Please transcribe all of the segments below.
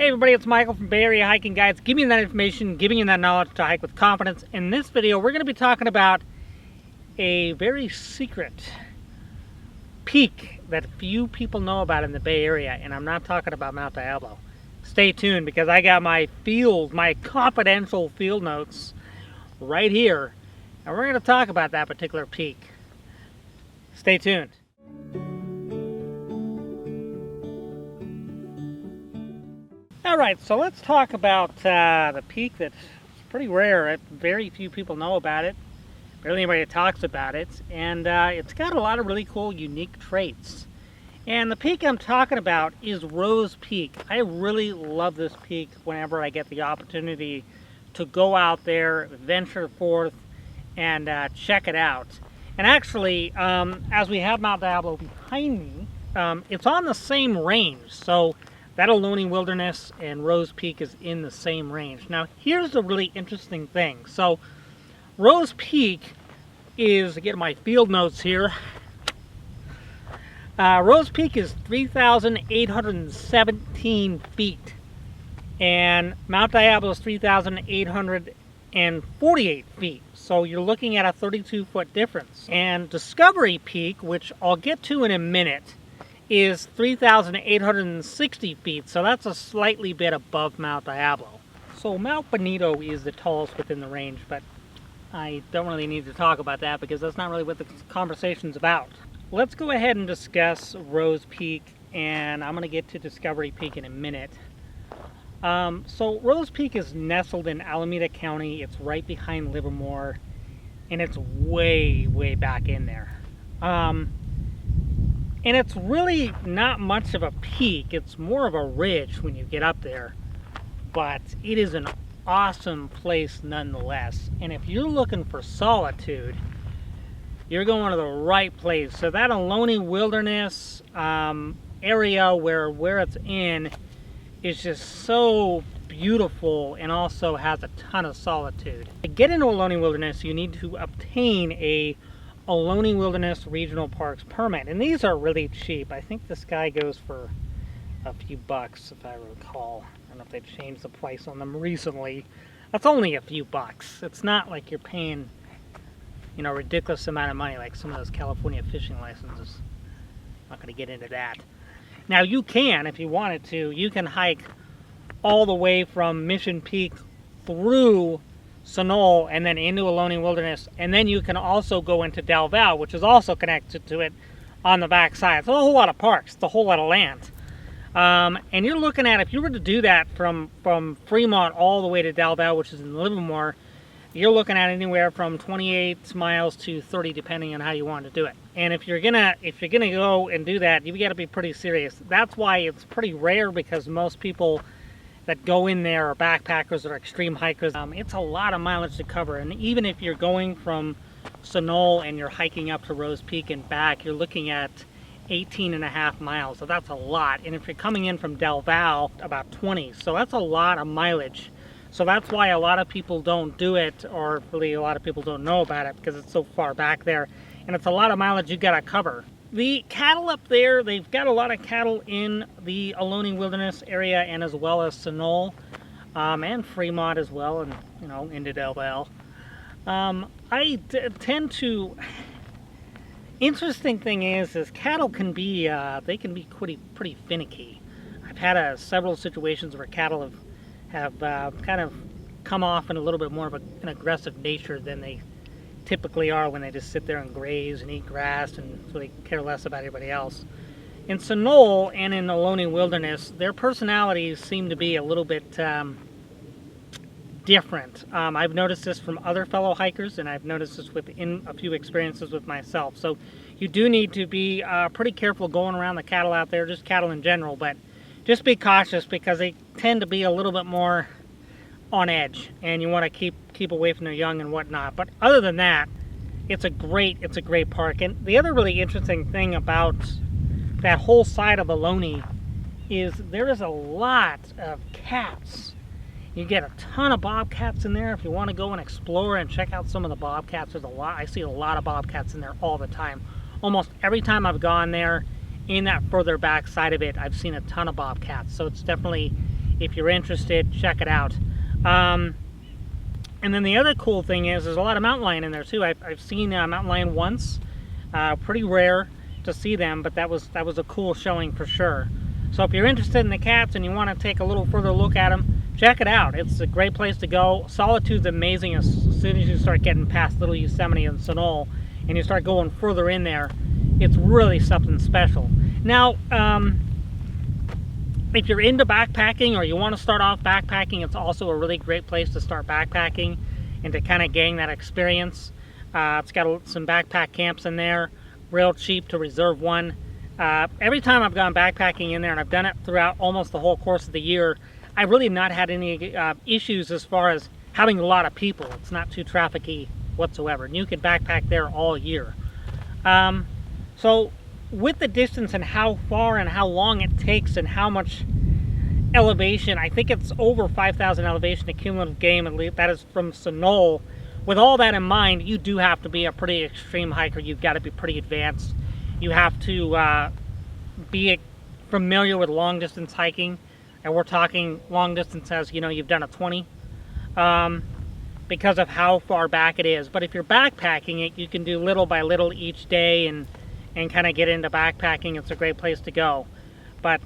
Hey everybody, it's Michael from Bay Area Hiking Guides, giving you that information, giving you that knowledge to hike with confidence. In this video, we're going to be talking about a very secret peak that few people know about in the Bay Area, and I'm not talking about Mount Diablo. Stay tuned because I got my confidential field notes right here, and we're going to talk about that particular peak. Stay tuned. Alright, so let's talk about the peak that's pretty rare. Very few people know about it. Barely anybody talks about it. And it's got a lot of really cool, unique traits. And the peak I'm talking about is Rose Peak. I really love this peak whenever I get the opportunity to go out there, venture forth, and check it out. And actually, as we have Mount Diablo behind me, it's on the same range. So that Ohlone Wilderness and Rose Peak is in the same range. Now, here's the really interesting thing. So, Rose Peak is, again, my field notes here. Rose Peak is 3,817 feet. And Mount Diablo is 3,848 feet. So, you're looking at a 32-foot difference. And Discovery Peak, which I'll get to in a minute, is 3,860 feet, so that's a slightly bit above Mount Diablo. So Mount Bonito is the tallest within the range, but I don't really need to talk about that because that's not really what the conversation's about. Let's go ahead and discuss Rose Peak, and I'm going to get to Discovery Peak in a minute. So Rose Peak is nestled in Alameda County. It's right behind Livermore, and it's way, way back in there. And it's really not much of a peak. It's more of a ridge when you get up there. But it is an awesome place nonetheless. And if you're looking for solitude, you're going to the right place. So that Ohlone Wilderness area where it's in is just so beautiful and also has a ton of solitude. To get into Ohlone Wilderness, you need to obtain a Ohlone Wilderness Regional Parks permit, and these are really cheap. I think this guy goes for a few bucks, if I recall. I don't know if they've changed the price on them recently. That's only a few bucks. It's not like you're paying, you know, a ridiculous amount of money like some of those California fishing licenses. I'm not going to get into that. Now you can, if you wanted to, you can hike all the way from Mission Peak through Sunol and then into Ohlone Wilderness, and then you can also go into Vale, which is also connected to it on the back side. It's a whole lot of parks, it's a whole lot of land. And you're looking at, if you were to do that from Fremont all the way to Vale, which is in Livermore, you're looking at anywhere from 28 miles to 30, depending on how you want to do it. And if you're gonna go and do that, you've got to be pretty serious. That's why it's pretty rare, because most people that go in there are backpackers or extreme hikers. It's a lot of mileage to cover, and even if you're going from Sunol and you're hiking up to Rose Peak and back, you're looking at 18.5 miles, so that's a lot. And if you're coming in from Vale, about 20, so that's a lot of mileage. So that's why a lot of people don't do it, or really a lot of people don't know about it, because it's so far back there, and it's a lot of mileage you gotta cover. The cattle up there, they've got a lot of cattle in the Ohlone Wilderness area, and as well as Sunol, and Fremont as well, and you know, into Vale. I tend to. Interesting thing is cattle can be they can be pretty finicky. I've had several situations where cattle have kind of come off in a little bit more of an aggressive nature than they typically are when they just sit there and graze and eat grass and really care less about everybody else. In Sunol and in the Ohlone Wilderness, their personalities seem to be a little bit different. I've noticed this from other fellow hikers, and I've noticed this within a few experiences with myself. So you do need to be pretty careful going around the cattle out there, just cattle in general, but just be cautious because they tend to be a little bit more on edge, and you want to keep away from their young and whatnot. But other than that, it's a great park. And the other really interesting thing about that whole side of Ohlone is there is a lot of cats. You get a ton of bobcats in there if you want to go and explore and check out some of the bobcats. There's a lot. I see a lot of bobcats in there all the time. Almost every time I've gone there, in that further back side of it, I've seen a ton of bobcats. So it's definitely if you're interested, check it out. And then the other cool thing is there's a lot of mountain lion in there too. I've seen mountain lion once. Pretty rare to see them, but that was a cool showing for sure. So if you're interested in the cats and you want to take a little further look at them, check it out. It's a great place to go. Solitude's amazing as soon as you start getting past Little Yosemite and Sunol and you start going further in there. It's really something special. Now, if you're into backpacking or you want to start off backpacking, it's also a really great place to start backpacking and to kind of gain that experience. It's got some backpack camps in there, real cheap to reserve one. Every time I've gone backpacking in there, and I've done it throughout almost the whole course of the year, I've really not had any issues as far as having a lot of people. It's not too trafficy whatsoever, and you can backpack there all year. So with the distance and how far and how long it takes and how much elevation, I think it's over 5,000 elevation accumulative gain, at least that is from Sunol. With all that in mind, you do have to be a pretty extreme hiker. You've got to be pretty advanced. You have to be familiar with long distance hiking, and we're talking long distance as, you know, you've done a 20, because of how far back it is. But if you're backpacking it, you can do little by little each day and kind of get into backpacking. It's a great place to go. But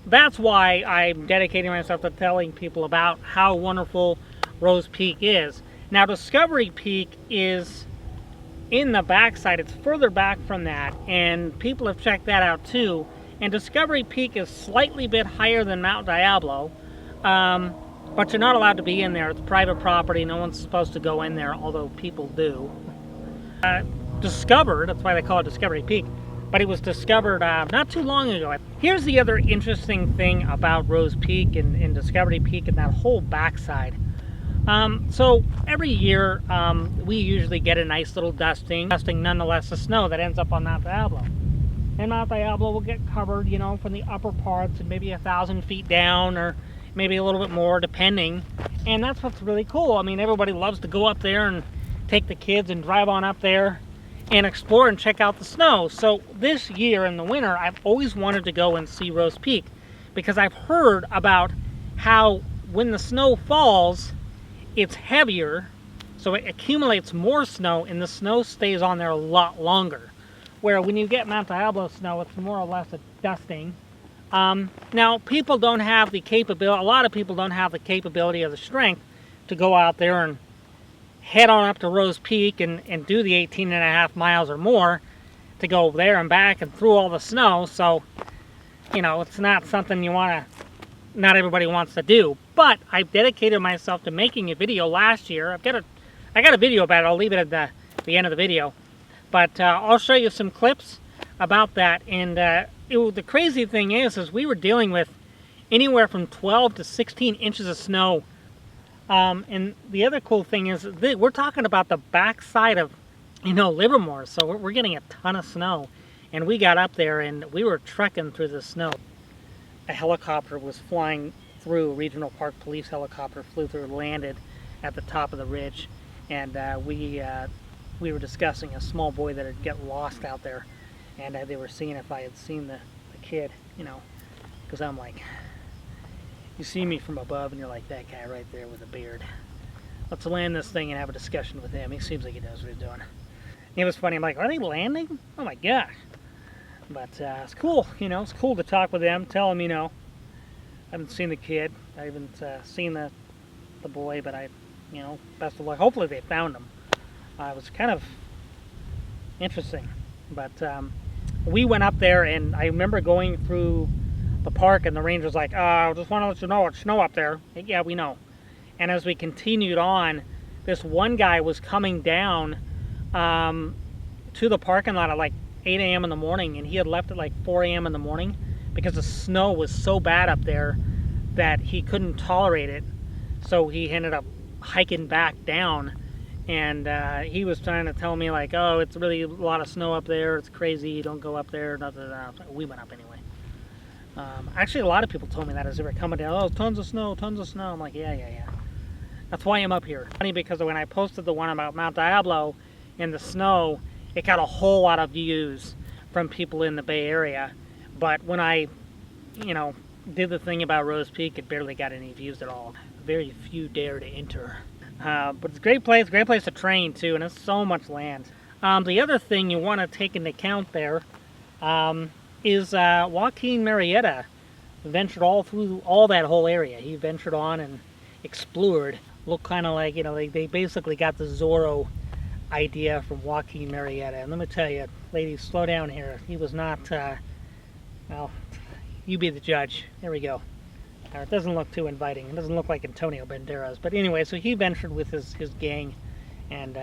that's why I'm dedicating myself to telling people about how wonderful Rose Peak is. Now, Discovery Peak is in the backside. It's further back from that, and people have checked that out too. And Discovery Peak is slightly bit higher than Mount Diablo, but you're not allowed to be in there. It's private property. No one's supposed to go in there, although people do. Discovered, that's why they call it Discovery Peak, but it was discovered not too long ago. Here's the other interesting thing about Rose Peak and Discovery Peak and that whole backside. So every year we usually get a nice little dusting nonetheless of snow that ends up on Mount Diablo. And Mount Diablo will get covered, you know, from the upper parts and maybe 1,000 feet down or maybe a little bit more depending. And that's what's really cool. I mean, everybody loves to go up there and take the kids and drive on up there and explore and check out the snow. So this year in the winter, I've always wanted to go and see Rose Peak because I've heard about how when the snow falls, it's heavier, so it accumulates more snow, and the snow stays on there a lot longer. Where when you get Mount Diablo snow, it's more or less a dusting. Now, people don't have the capability, a lot of people don't have the capability or the strength to go out there and head on up to Rose Peak and do the 18.5 miles or more to go there and back and through all the snow. So, you know, it's not something you want to, not everybody wants to do. But I've dedicated myself to making a video last year. I got a video about it. I'll leave it at the end of the video. But I'll show you some clips about that. And the crazy thing is we were dealing with anywhere from 12 to 16 inches of snow. And the other cool thing is we're talking about the backside of, you know, Livermore. So we're getting a ton of snow. And we got up there and we were trekking through the snow. A helicopter was flying through, a regional park police helicopter flew through, landed at the top of the ridge, and we were discussing a small boy that had get lost out there, and they were seeing if I had seen the kid, you know, because I'm like, you see me from above and you're like, that guy right there with a beard. Let's land this thing and have a discussion with him. He seems like he knows what he's doing. And it was funny, I'm like, are they landing? Oh my gosh. But it's cool, you know, it's cool to talk with them, tell them, you know, I haven't seen the kid, I haven't seen the boy, but you know, best of luck. Hopefully they found him. It was kind of interesting. But we went up there, and I remember going through the park, and the ranger's like, I just want to let you know it's snow up there. Yeah, we know. And as we continued on, this one guy was coming down to the parking lot at like 8 a.m. in the morning, and he had left at like 4 a.m. in the morning because the snow was so bad up there that he couldn't tolerate it. So he ended up hiking back down, and he was trying to tell me like, oh, it's really a lot of snow up there, it's crazy, don't go up there. We went up anyway. Actually, a lot of people told me that as they were coming down, oh, tons of snow. I'm like, yeah. That's why I'm up here. Funny, because when I posted the one about Mount Diablo in the snow, it got a whole lot of views from people in the Bay Area. But when I, you know, did the thing about Rose Peak, it barely got any views at all. Very few dare to enter. But it's a great place to train too, and it's so much land. The other thing you want to take into account there is Joaquin Murrieta ventured all through all that whole area. He ventured on and explored. Looked kind of like, you know, they basically got the Zorro idea from Joaquin Murrieta. And let me tell you, ladies, slow down here. He was not, well, you be the judge. There we go. It doesn't look too inviting. It doesn't look like Antonio Banderas. But anyway, so he ventured with his gang and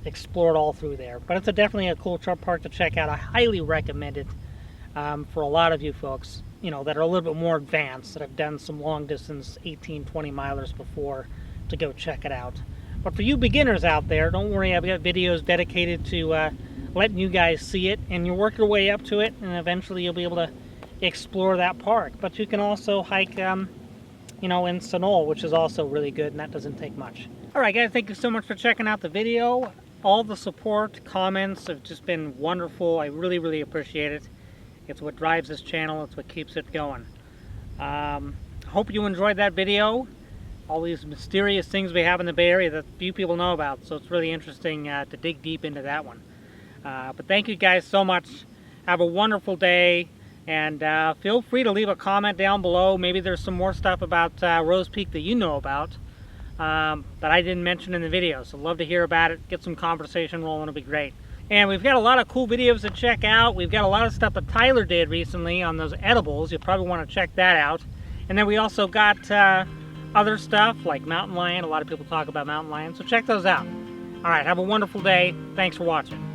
explored all through there. But it's definitely a cool park to check out. I highly recommend it for a lot of you folks, you know, that are a little bit more advanced, that have done some long distance 18, 20 milers before, to go check it out. But for you beginners out there, don't worry, I've got videos dedicated to letting you guys see it, and you work your way up to it, and eventually you'll be able to explore that park. But you can also hike, you know, in Sonol, which is also really good, and that doesn't take much. Alright guys, thank you so much for checking out the video. All the support, comments have just been wonderful. I really, really appreciate it. It's what drives this channel. It's what keeps it going. Hope you enjoyed that video. All these mysterious things we have in the Bay Area that few people know about. So it's really interesting to dig deep into that one. But thank you guys so much. Have a wonderful day. And feel free to leave a comment down below. Maybe there's some more stuff about Rose Peak that you know about that I didn't mention in the video. So love to hear about it. Get some conversation rolling. It'll be great. And we've got a lot of cool videos to check out. We've got a lot of stuff that Tyler did recently on those edibles. You'll probably want to check that out. And then we also got other stuff like mountain lion. A lot of people talk about mountain lion. So check those out. All right, have a wonderful day. Thanks for watching.